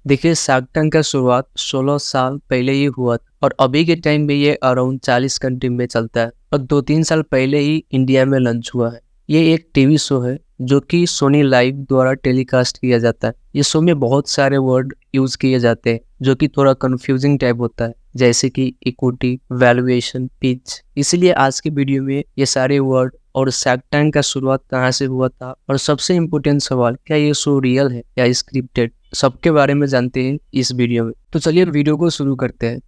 देखिए, shark tank का शुरुआत 16 साल पहले ही हुआ था और अभी के टाइम में ये अराउंड 40 कंट्री में चलता है और 2-3 साल पहले ही इंडिया में लॉन्च हुआ है। ये एक टीवी शो है जो कि सोनी लाइव द्वारा टेलीकास्ट किया जाता है। ये शो में बहुत सारे वर्ड यूज किए जाते हैं जो कि थोड़ा कंफ्यूजिंग टाइप होता है, जैसे कि इक्विटी, वैल्यूएशन, पिच। इसीलिए आज की वीडियो में ये सारे वर्ड और शार्क टैंक का शुरुआत कहाँ से हुआ था और सबसे इम्पोर्टेंट सवाल, क्या ये शो रियल है या स्क्रिप्टेड, सबके बारे में जानते हैं इस वीडियो में। तो चलिए वीडियो को शुरू करते हैं।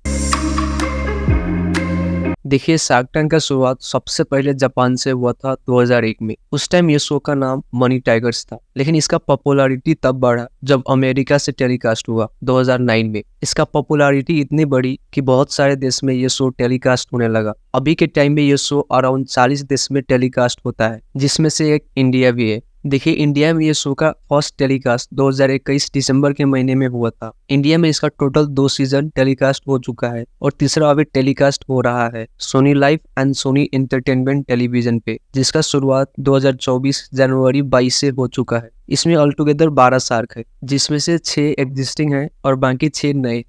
देखिए, शार्क टैंक का शुरुआत सबसे पहले जापान से हुआ था 2001 में। उस टाइम ये शो का नाम मनी टाइगर्स था, लेकिन इसका पॉपुलैरिटी तब बढ़ा जब अमेरिका से टेलीकास्ट हुआ 2009 में। इसका पॉपुलैरिटी इतनी बढ़ी कि बहुत सारे देश में ये शो टेलीकास्ट होने लगा। अभी के टाइम में ये शो अराउंड 40 देश में टेलीकास्ट होता है, जिसमें से एक इंडिया भी है। देखिए, इंडिया में ये शो का फर्स्ट टेलीकास्ट 2021 दिसंबर के महीने में हुआ था। इंडिया में इसका टोटल 2 सीजन टेलीकास्ट हो चुका है और तीसरा अभी टेलीकास्ट हो रहा है Sony live and Sony entertainment television पे, जिसका शुरुआत 2024 जनवरी 22 से हो चुका है। इसमें ऑल टुगेदर 12 शार्क है, जिसमें से 6 एग्जिस्टिंग है और बाकी 6 नए।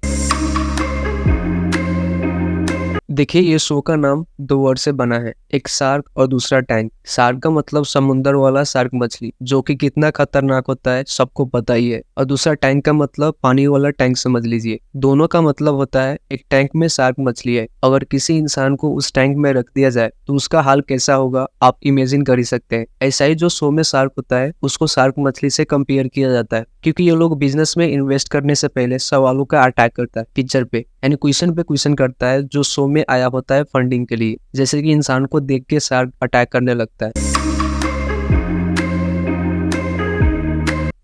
देखिए, ये शो का नाम 2 वर्ड से बना है, एक शार्क और दूसरा टैंक। शार्क का मतलब समुंदर वाला शार्क मछली, जो कि कितना खतरनाक होता है सबको पता ही है, और दूसरा टैंक का मतलब पानी वाला टैंक समझ लीजिए। दोनों का मतलब होता है एक टैंक में शार्क मछली है, अगर किसी इंसान को उस टैंक में रख दिया जाए तो उसका हाल कैसा होगा आप इमेजिन कर ही सकते हैं। ऐसा ही जो शो में शार्क होता है उसको शार्क मछली से कंपेयर किया जाता है, क्योंकि ये लोग बिजनेस में इन्वेस्ट करने से पहले सवालों का अटैक करता है पिक्चर पे, यानी क्वेश्चन पे क्वेश्चन करता है जो शो में आया होता है फंडिंग के लिए। जैसे कि इंसान को देख के शार्क अटैक करने लगता है।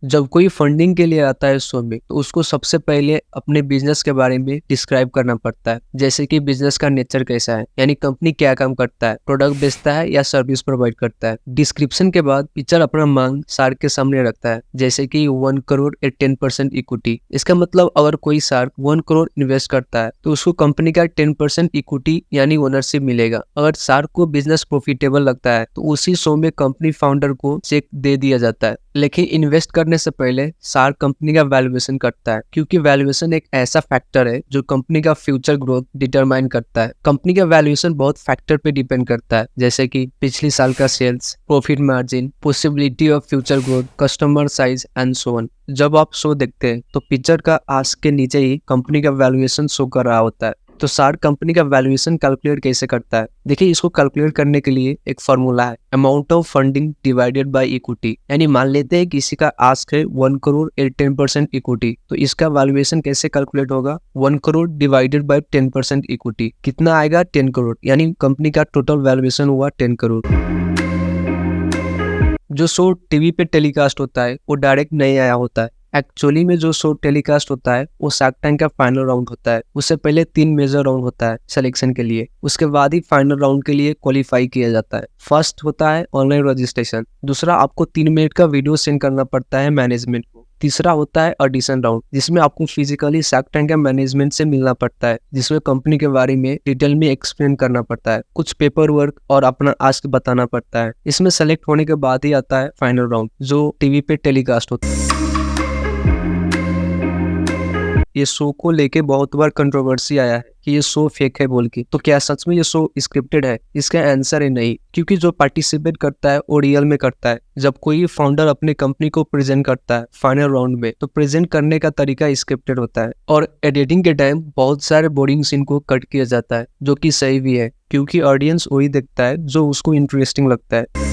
जब कोई फंडिंग के लिए आता है शो में, तो उसको सबसे पहले अपने बिजनेस के बारे में डिस्क्राइब करना पड़ता है, जैसे कि बिजनेस का नेचर कैसा है, यानी कंपनी क्या काम करता है, प्रोडक्ट बेचता है या सर्विस प्रोवाइड करता है। डिस्क्रिप्शन के बाद पिक्चर अपना मांग शार्क के सामने रखता है, जैसे कि 1 करोड़ या 10% इक्विटी। इसका मतलब अगर कोई शार्क 1 करोड़ इन्वेस्ट करता है तो उसको कंपनी का 10% इक्विटी यानी ओनरशिप मिलेगा। अगर शार्क को बिजनेस प्रॉफिटेबल लगता है तो उसी शो में कंपनी फाउंडर को चेक दे दिया जाता है। लेकिन इन्वेस्ट करने से पहले शार्क कंपनी का वैल्यूएशन करता है, क्योंकि वैल्यूएशन एक ऐसा फैक्टर है जो कंपनी का फ्यूचर ग्रोथ डिटरमाइन करता है। कंपनी का वैल्यूएशन बहुत फैक्टर पे डिपेंड करता है, जैसे कि पिछले साल का sales, profit margin, possibility of future growth, customer size and so on. जब आप शो देखते हैं तो पिक्चर का आस के नीचे ही कंपनी का वैल्यूएशन शो कर रहा होता है। तो शार्क कंपनी का वैल्यूएशन कैलकुलेट कैसे करता है? देखिए, इसको कैलकुलेट करने के लिए एक फॉर्मूला है, amount of funding divided by equity. यानी मान लेते हैं किसी का आस्क है 1 करोड़ 10% इक्विटी, तो इसका वैल्यूएशन कैसे कैलकुलेट होगा? 1 करोड़ डिवाइडेड बाय 10% इक्विटी कितना आएगा? 10 करोड़, यानी कंपनी का टोटल वैल्यूएशन हुआ 10 करोड़। जो शो टीवी पे टेलीकास्ट होता है वो डायरेक्ट नहीं आया होता है। एक्चुअली में जो शो टेलीकास्ट होता है वो शार्क टैंक का फाइनल राउंड होता है। उससे पहले 3 मेजर राउंड होता है सिलेक्शन के लिए, उसके बाद ही फाइनल राउंड के लिए क्वालिफाई किया जाता है। फर्स्ट होता है ऑनलाइन रजिस्ट्रेशन, दूसरा आपको 3 मिनट का वीडियो सेंड करना पड़ता है मैनेजमेंट को, तीसरा होता है ऑडिशन राउंड, जिसमें आपको फिजिकली शार्क टैंक के मैनेजमेंट से मिलना पड़ता है, जिसमें कंपनी के बारे में डिटेल में एक्सप्लेन करना पड़ता है, कुछ पेपर वर्क और अपना आस्क बताना पड़ता है। इसमें सेलेक्ट होने के बाद ही आता है फाइनल राउंड, जो टीवी पे टेलीकास्ट होता है। ये शो को लेके बहुत बार कंट्रोवर्सी आया है कि ये शो फेक है बोल के। तो क्या सच में ये शो स्क्रिप्टेड है? इसका आंसर है नहीं, क्योंकि जो पार्टिसिपेट करता है वो रियल में करता है। जब कोई फाउंडर अपने कंपनी को प्रेजेंट करता है फाइनल राउंड में, तो प्रेजेंट करने का तरीका स्क्रिप्टेड होता है और एडिटिंग के टाइम बहुत सारे बोरिंग सीन को कट किया जाता है, जो कि सही भी है, क्योंकि ऑडियंस वही देखता है जो उसको इंटरेस्टिंग लगता है।